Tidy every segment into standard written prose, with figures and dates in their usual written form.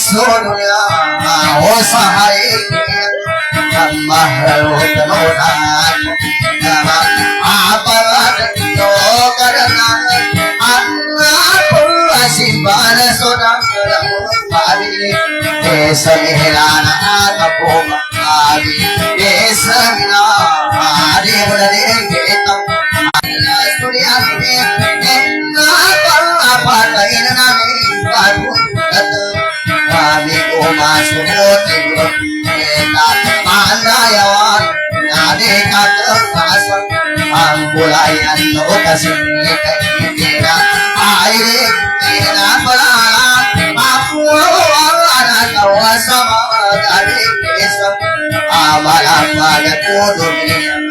soalnya mau sehari mahal tenunan nama apalah yo karena anak masih pada saudara padi desa hilana aku padi desa hilana adi berani kita studian ini apa lain nami baru kami masuk tidur kita pandayawan nade kata pasang ambulayan lokasi kita air kita belalang aku anak kawasan dari desa amalan pada kudu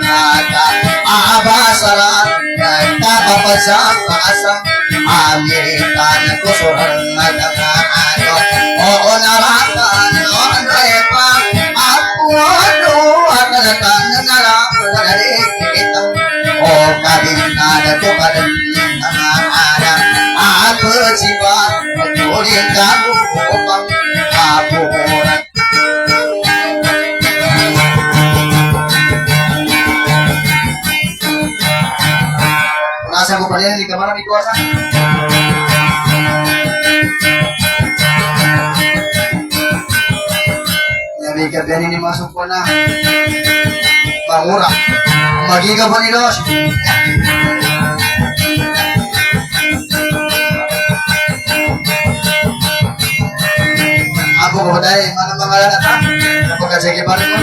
ada abasaran dan tak pasang Amerikan kusuran dengan ayo oh narakan oh repa aku akan negara dari kita oh kabin ada kepada ada aku jiwa boleh kamu opang aku Nasa ko pa rin, hindi ka marami kuwasa. Nabi ka biyan ini masuk ko na. Pangura. Magiga pa ni Dos. Ako ko ba tayo, mga pangalan na ta? Ako ka sige pa rin mo.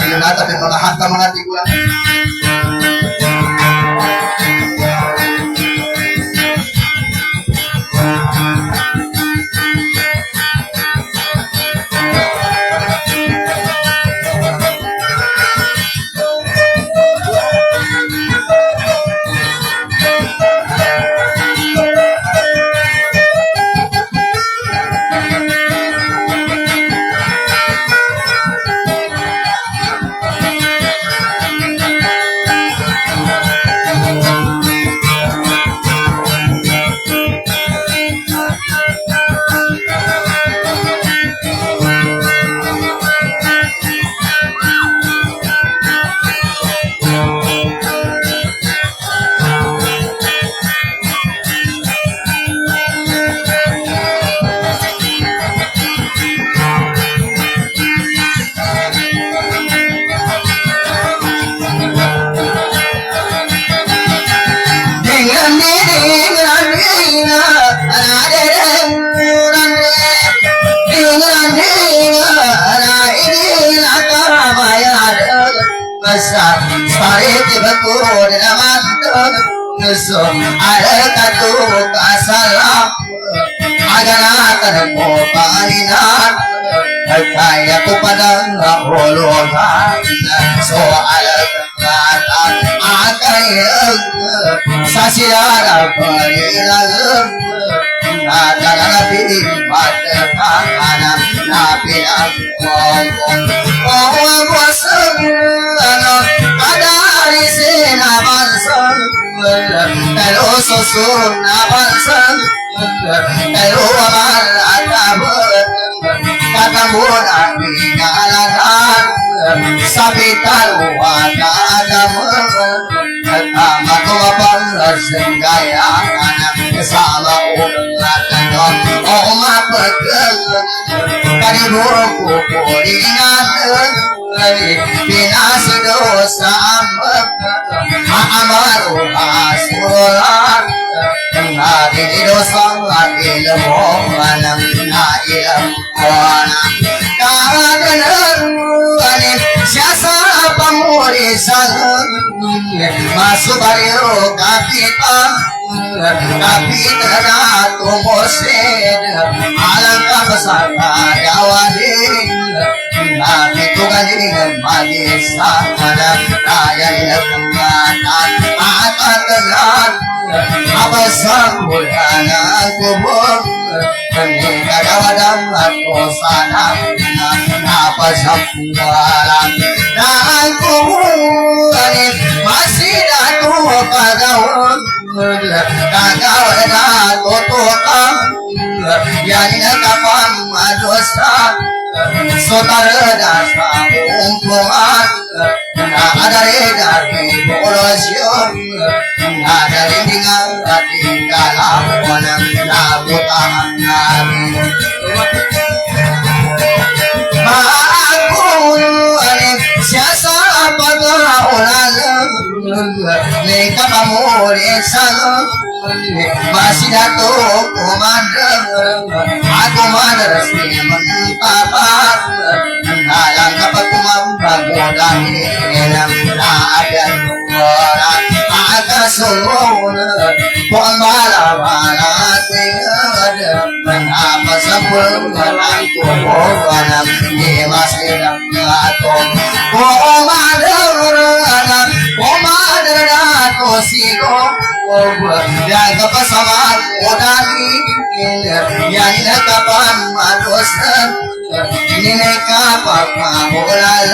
Ayun na, tapi mga hata mga tiguan. Ada katu kasalam agar mo paninan kaya ko padang huluhan soal kata akayang sa siyara paninan ada nabi matapana nabi ang mong wasang ada risin abansang Hello susun abansang Hello amal atabot Katamon ang pinalanan Sabitan wala naman Tama ko mapangasangayan Kasama ulat na o mapagkang Kaniburo ko pulingan Pinasido sa Maamaro asulan Naginido sa ilam mo Manang nailam ko na Kaganan siya sa pamurisan Masubaryo kapitan Kapitan na tumusin Alang ka sa kayawalin Bakit ko galing mag-isa Kaya nagmatan at atalan Abasang mula ng kubog Hindi kagawadang at ko sana Napasapuwalan na ang kubog Masina ko pagawag Kagawad na tutukan yani kapan madosa sotara dasa umpuan ada redari bolosyon ada lindingan tinggalan wanang nabutan nabi siasa pagaulan neka pamulisan masih dato komander aku madrasi mentapat dalam kapagumambang godani dalam ada orang ada semua pembala-bala tinggal mengapa sempurna tubuh di masih dalam komander dato sigo jaga pasaman odani yang kapan madosa ini kapan bolal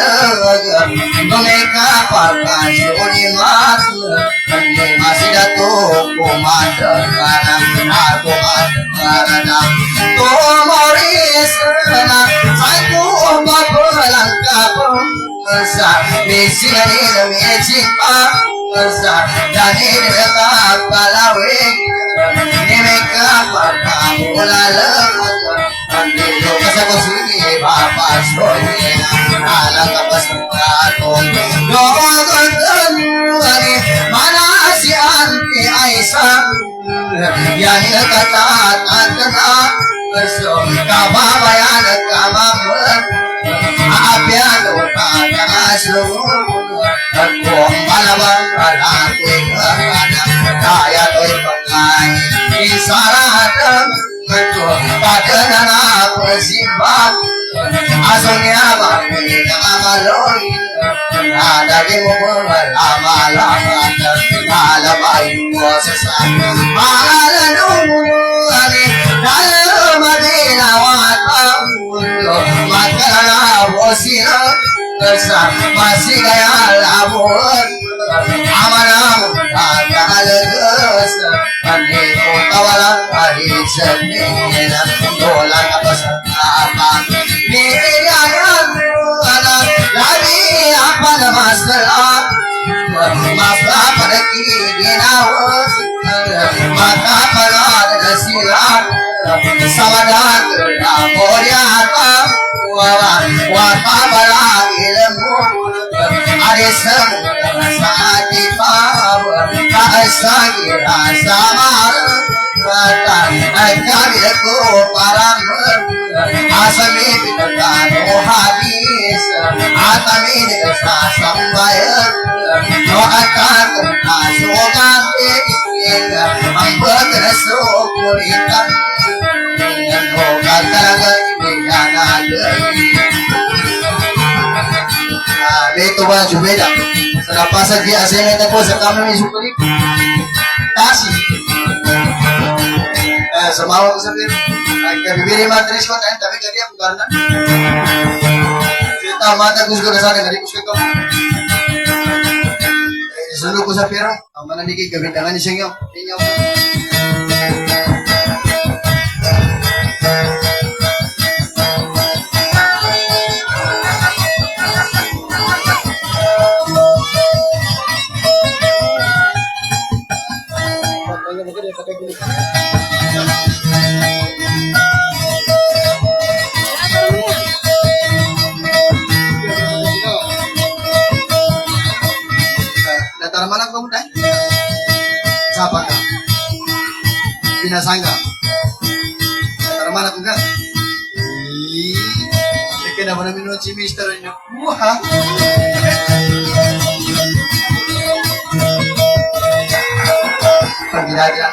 ini kapan suri mat ini masih datu komander aku karena komoris aku bapalang kapung misi ini misi dan ini dekat palawing ini mereka pakai bola lemah itu kesana sini bapak soalnya alang apa sekarang doakan ini mana si anti Aisyah yang kata kata besok kabayan kabar apa lupa semua aku malabang aku kaya toy pakai isyarat aku pada nana persimbah asonnya bagi amaloi ada di mobil amalan alabai sesat malan ani dalam madina watam makana bosira masih gaya labur amanam takal gus ane tawalan hari semena dolan apa apa ni ayan ana lagi apa masalah masalah pada kinawas mata pada silat sawadan amoriata wapa bala ilmu ada semua sakit power kasih rasa marah kami aku parang asami kita habis atami desa sambayar doakan asuhan membuat resukuritan itu baju beda. Kenapa saja saya minta kau sekarang ini syukuri kasih. Semalam sendiri. Kami beri materi kau tanya tapi dia bukan. Kita mata kus kau sana dari kus kau. Selalu kus apero. Mana dikit kebintangan ni sengyo. Inyo. Datar mana kamu dah? Siapa kah? Bina Sangga. Datar mana kamu dah? Kena mana minum si misternya? Wah. Pergi aja.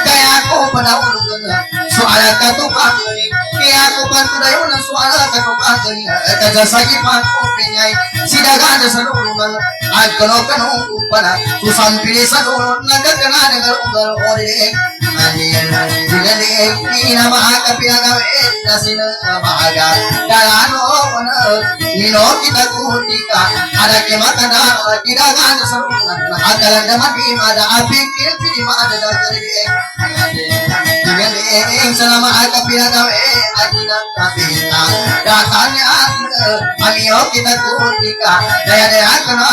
Kaya ko panahon soal katukang kaya ko patudayo na suara kanubagan kajasagi pakupinyay sidagan sa lulungan at kano-kano upana susampili sa lulun nagkakana ng ugal-ugal hindi na makakapinagawin na sinamaga dalano ko na nino kita kutika ada kimata na kinagan sa lulungan nakatalan na magimada apikil pinimada na kariig Galing sa makakapinagawin at kinakapita datanya amiyo kita kutika daya-daya ka na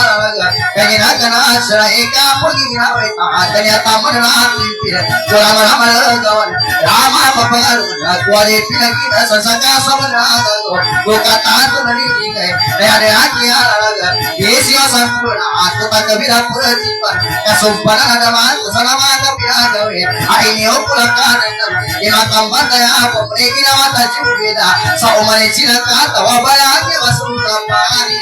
kanya ka na sa ikapagigawin kanya tamo na natin wala malaman Rama papangalan kuwari pinagkita sa sakaso managago kukatato na nilingay daya-daya kiyalaga isyo sa pula at tutagabira pulasipan kasumpanan na naman sa makakapinagawin ay niyo pulakan imatamban daya ako may ginawa ta jubida sa umalit sila katawa bayagi masuka pari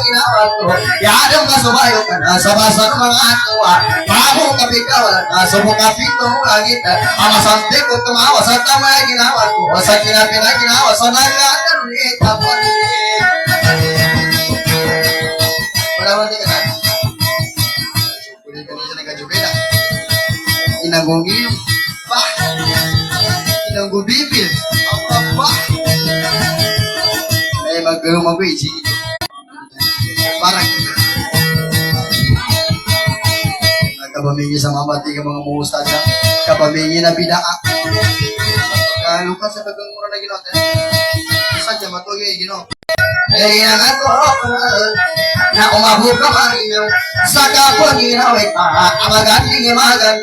ginawa ko yadong kasubayo ka na sa basa ng mga atuwa bago kapikawalan na sumukapito langit ang masante ko tumawa sa tama ginawa ko sa kinapinaginawa sa nagkakaroon tapos wala mo tingin na kulit ka nila nagkajubida inagungiyong bah inagubibir ang bah ay mag-umagway parang nagkabamingi sa mamati ka mga musta dyan kabamingi na bidaa kano ka sa bagang mura na ginot isa dyan matugay ginot eh yan ako na umabot ka marino sa kapwa ginaway amagating imagan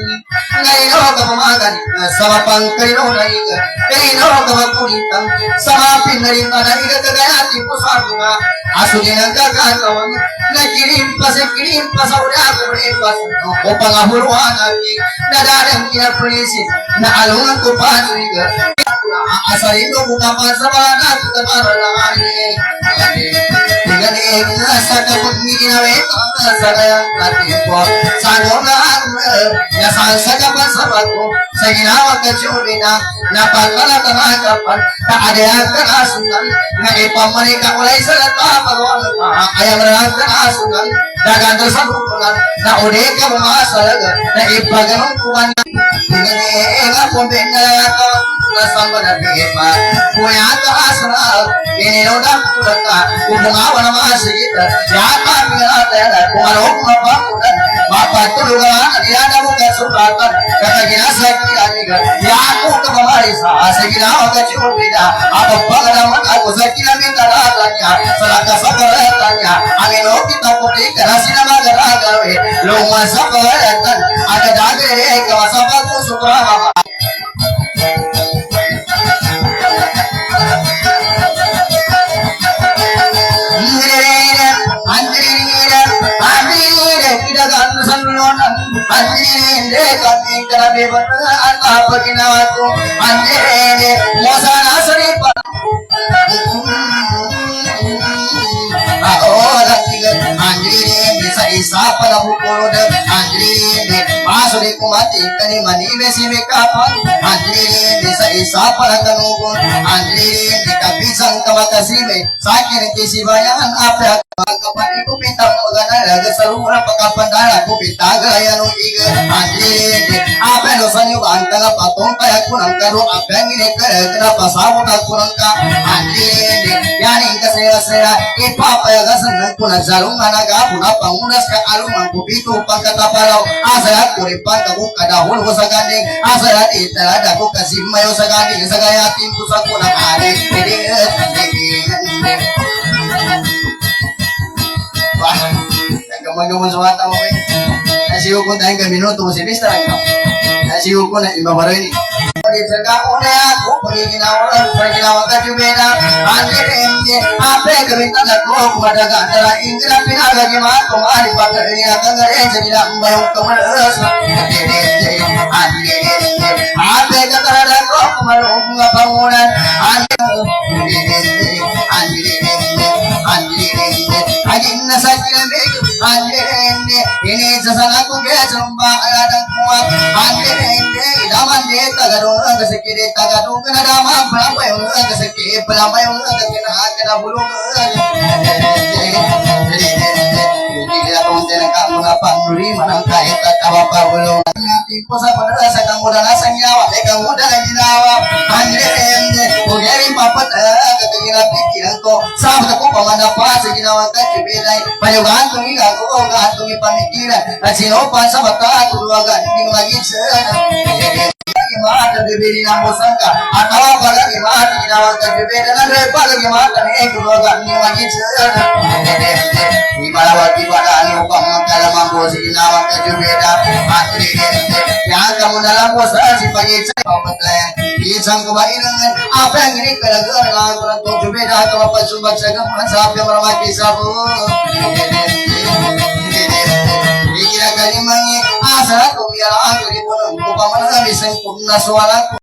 ngayon ka pumagan sa mapang kayo na iga ngayon ka mapulitan sa mapin na rin na igagagayati po sa mga aso din ang kakatawan nagkirim pa sa uli ako repas o pangahuruan namin nadarang kinapulisin na alungan ko pa niga asalin ko bukapan sa mga nato kapara lang aning Tigaling sa kapag-minawin sa kayang natin po sa nungaan nasan sa kapan sa bago sa ginawag ka tiyurina napagkalatangagapan kaadayang ka nasungan na ipamanik ang ulay sa natapagwag ayang lang ka nasungan dagan sa bukulan na uli ka mga salaga na ipaganong kuwan tigaling ang pumbinaka nasamba na bigipa kuya ka asal ininodang kulang ka Kumungawa na mga sigita, yata pinatayala, kung ano kung mapakunan, mapatulugan, yada mo kasubatan, kataginasa kinanigan, yako ka mamarisa, sa ginawa ka chumida, abang pagalaman ako sa kinamitalatan niya, sa lakas sa paratan niya, ang inokita ko di ka na sinamagaragawi, lumas sa paratan, agad-agad, kawasapat ko suprama. Anjirinde kami kerabe benar apa ginawa ko anjirinde mosana seripa anjirinde bisa isa pada pukul dan anjirinde masuk di kumati kani mani besi mekapan anjirinde bisa isa pada kanubun anjirinde kapisang kamakasime sakit kisi bayangan apa kapag ko pitang magana laga sa lura pagkapandala ko pitaga yan o iga anjirinde apa no sa niyo ang tanga patong kaya ko ng karo apang inikara na pasabot ako ng ka anjirinde yaning kasaya-saya ipapayaga sa nang kuna salong hanaga puna pangunas ka alumang kupito pagkatapalaw asayat ko rin pagkabukadahol ko sa ganing asayat italada ko kasimayo sa ganing sa gayatin ko sa kunang ari Nagkamagaman sa mata mo nasiyo ko tayong kaminuto si Mr. nasiyo ko na ibabaray sa kauna ako pagiginawa ka jubeda anjirinde ape kabintang ako kumadaga antara ingkira pinagagima kumari pagkariya kagare sa nilang bayong kamaras anjirinde ape katarada ko kumarong mga pangunan anjirinde aging nasa kinamig anjirinde ini sesanaku ge sumba adang kuat ande inde idaman de tagadung kesekide tagadung kana dama pelampai kesekide pelampai kena kena bulung dia konten kamu apa nuri manangkai tatawa pabulung Posa pada rasa kamu dah rasa nyawa, kamu dah lagi nyawa. Andre ende, ugeri papat, ketinggalan pikiran kau. Sahabat aku paman apa, seginawa kaki bedai. Banyak gantung ikan kau, gantung panikiran. Sinopan sahabat aku dua gantung lagi sana. Gimana diberi nama sangka, atau apa lagi gimana ginawa kaki bedai. Dan repot gimana nih, dua gantung lagi sana. Gimana waktu pada lupa kalau mampu seginawa kaki bedai. Andre yang kamu dalam posisi pagi saya pisang kebaikan apa yang ini gara-gara lagu tujuh beda kalau pas sumbang saya sampai meramaki sabu kira kali mangi asal aku biar aku di pun aku pamanah bisa sempurna suaraku